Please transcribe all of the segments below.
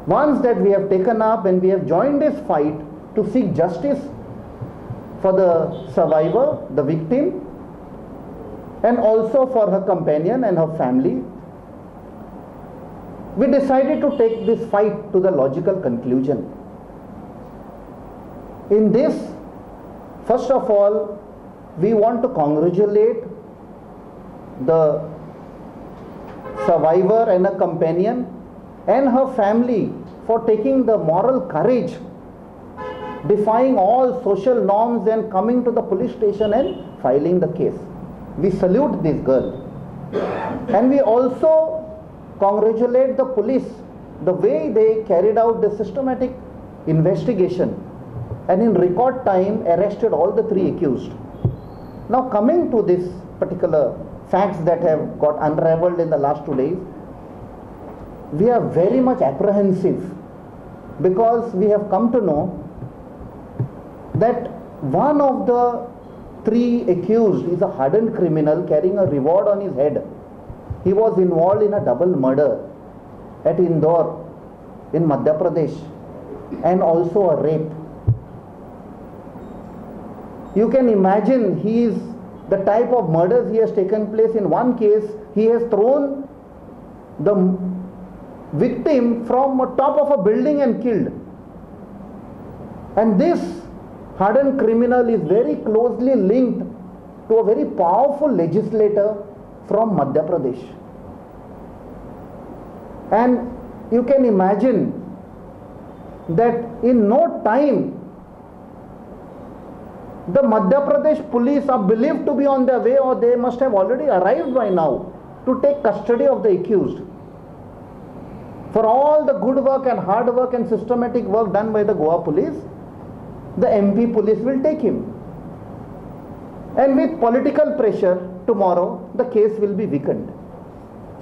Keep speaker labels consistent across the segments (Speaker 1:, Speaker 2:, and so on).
Speaker 1: Once that we have taken up and we have joined this fight to seek justice for the survivor, the victim, and also for her companion and her family, we decided to take this fight to the logical conclusion. In this, first of all, we want to congratulate the survivor and her companion and her family for taking the moral courage, defying all social norms and coming to the police station and filing the case. We salute this girl. And we also congratulate the police, the way they carried out the systematic investigation and in record time arrested all the 3 accused. Now coming to this particular facts that have got unraveled in the last 2 days, we are very much apprehensive because we have come to know that one of the 3 accused is a hardened criminal carrying a reward on his head. He was involved in a double murder at Indore in Madhya Pradesh and also a rape. You can imagine he is the type of murders he has taken place. In one case, he has thrown the victim from top of a building and killed. And this hardened criminal is very closely linked to a very powerful legislator from Madhya Pradesh. And you can imagine that in no time the Madhya Pradesh police are believed to be on their way, or they must have already arrived by now to take custody of the accused. For all the good work and hard work and systematic work done by the Goa police, the MP police will take him. And with political pressure, tomorrow the case will be weakened.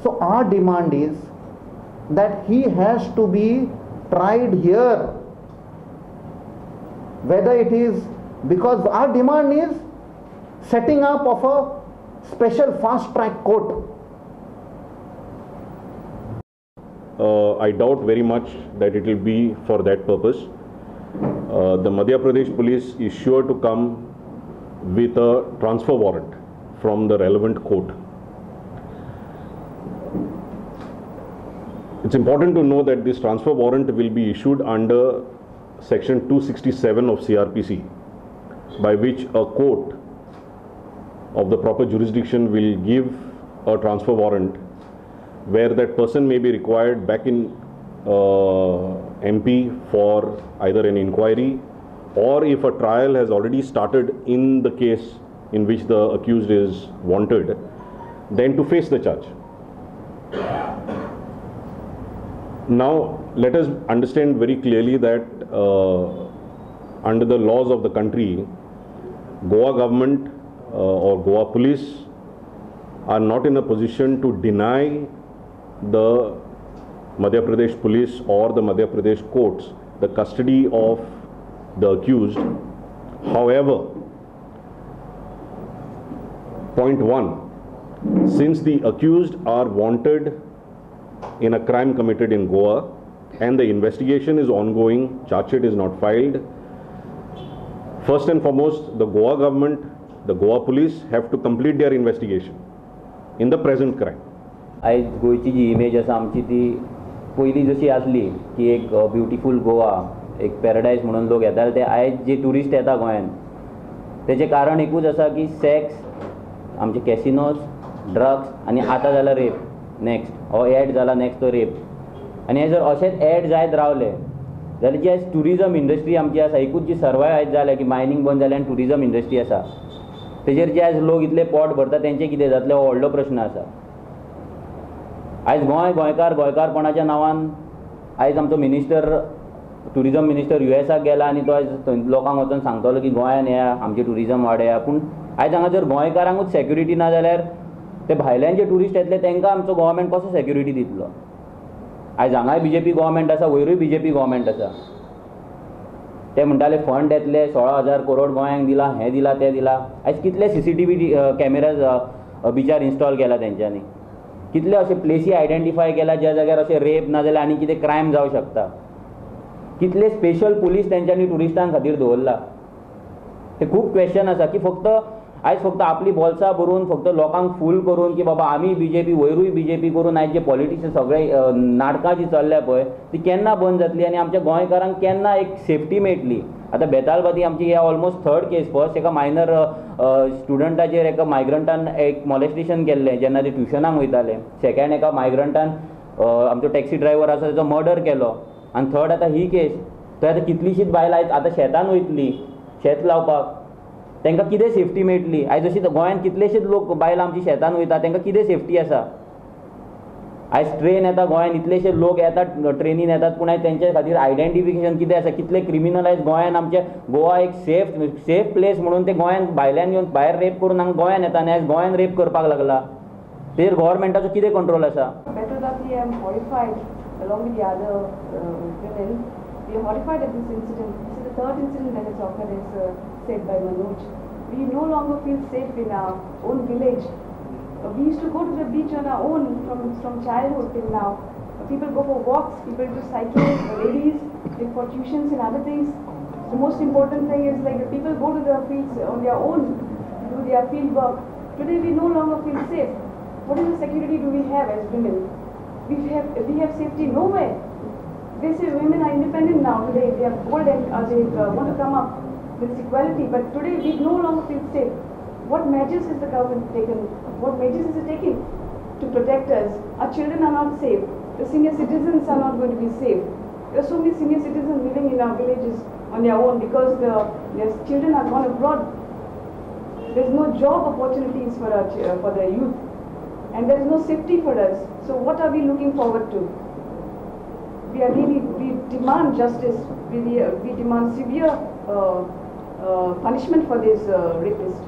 Speaker 1: So our demand is that he has to be tried here. Whether it is, because our demand is setting up of a special fast track court.
Speaker 2: I doubt very much that it will be for that purpose. The Madhya Pradesh police is sure to come with a transfer warrant from the relevant court. It's important to know that this transfer warrant will be issued under section 267 of CRPC, by which a court of the proper jurisdiction will give a transfer warrant where that person may be required back in MP for either an inquiry, or if a trial has already started in the case in which the accused is wanted, then to face the charge. Now let us understand very clearly that under the laws of the country, Goa government or Goa police are not in a position to deny the Madhya Pradesh police or the Madhya Pradesh courts the custody of the accused. However, point 1, since the accused are wanted in a crime committed in Goa and the investigation is ongoing, charge sheet is not filed, first and foremost, the Goa government, the Goa police have to complete their investigation in the present crime.
Speaker 3: आज गोयची जी image आसा आमची ती पयलीं जशी आसली की एक beautiful Goa, एक पॅराडायज म्हणून लोक येताले, ते आयज जे ट्युरिस्ट येता गोंयांत तेजें कारण एकूच आसा की सॅक्स, आमचे कॅसिनोज, ड्रग्स आनी आतां जाला रेप. नेक्स्ट हो एड जाला, नेक्स्ट तो रेप. आनी हे जर अशेंच एड जायत रावले जाल्यार जी आयज ट्युरिजम इंडस्ट्री आमची आसा, एकूच जी सर्वायव आयज जाल्या की मायनींग बंद जालें आनी ट्युरिजम इंडस्ट्री आसा, तेजेर जे आयज लोक इतले पोट भरता तेंचें कितें जातलें हो व्हडलो प्रश्न आसा. आयज गोंयकाराच्या नांवान आयज आमचो मिनिस्टर, ट्युरिजम मिनिस्टर युएसाक गेला आनी तो आयज लोकांक वचून सांगतलो की गोंयान येया, आमचें ट्युरिजम वाडया. पूण आयज हांगा जर गोंयकारांकूच सेक्युरिटी ना जाल्यार ते भायल्यान जे ट्युरिस्ट येतले तांकां आमचो गोवोरमेंट कसो सेक्युरिटी दितलो. आयज हांगाय बीजेपी गोवोरमेंट आसा, वयरूय बीजेपी गोवोरमेंट आसा. ते म्हणटाले फंड येतले, 16,000 करोड गोंयांक दिला, हें दिला तें दिला. आयज कितले CCTV कॅमेराज बिचार इन्स्टॉल केला तेंच्यांनी, कितले अशे प्लेसी आयडेंटिफाय केल्या ज्या जाग्यार अशे रेप नाजाल्यार आनी कितें क्रायम जावं शकता. कितले स्पेशल पुलीस तेंच्यांनी टुरिस्टां खातीर दवरला. ते खूब क्वेश्चन आसा की फक्त आयज फक्त आपली बोल्सां भरून फक्त लोकांक फूल करून की बाबा आमी बीजेपी वयरूय बीजेपी करून आयज जे पॉलिटिशियन सगळे नाटकां जी चल्ल्या पळय ती केन्ना बंद जातली आनी आमच्या गोंयकारांक केन्ना एक सेफ्टी मेळटली. आतां बेतालबाती आमची ह्या ऑलमोस्ट थर्ड केस. फर्स्ट एका मायनर स्टुडंटाचेर एका मायग्रंटान एक मॉलेस्टेशन केल्लें जेन्ना ते ट्युशनाक वयताले. सेकंड एका मायग्रंटान आमचो टॅक्सी ड्रायव्हर आसा तेजो मर्डर केलो. आनी थर्ड आतां ही केस. थंय आतां कितलींशींच बायलां आतां शेतान वयतलीं शेत लावपाक. तांकां कितें सेफ्टी मेळटली. आयज अशी गोंयांत कितलेशेच लोक बायलां आमची शेतान वयता तांकां कितें सेफ्टी आसा. आयज ट्रेन येता गोंयांत इतलेशे लोक येतात ट्रेनीन येतात पूण आयज तेंचे खातीर आयडेंटिफिकेशन कितें आसा. कितले क्रिमिनल आयज गोंयांत आमचे गोवा एक सेफ प्लेस म्हणून ते गोंयांत भायल्यान येवन भायर रेप करून हांगा गोंयांत येता आनी आयज गोंयांत रेप करपाक लागला. तेर गव्हर्मेंटाचो कितें कंट्रोल आसा.
Speaker 4: We are horrified at this incident. This is the third incident that has occurred, as said by Manoj. We no longer feel safe in our own village. We used to go to the beach on our own from childhood till now. People go for walks, people do cycling, the ladies they for tuitions and other things. The most important thing is like the people go to the fields on their own, do their field work. Today we no longer feel safe. What is the security do we have as women? We have safety nowhere. They say women are independent now. Today they are bold and they want to come up with equality. But today we no longer feel safe. What measures has the government taken? What measures is it taking to protect us? Our children are not safe. The senior citizens are not going to be safe. There are so many senior citizens living in our villages on their own because their children are gone abroad. There is no job opportunities for the youth, and there is no safety for us. So what are we looking forward to? We demand justice. We demand severe punishment for this rapist.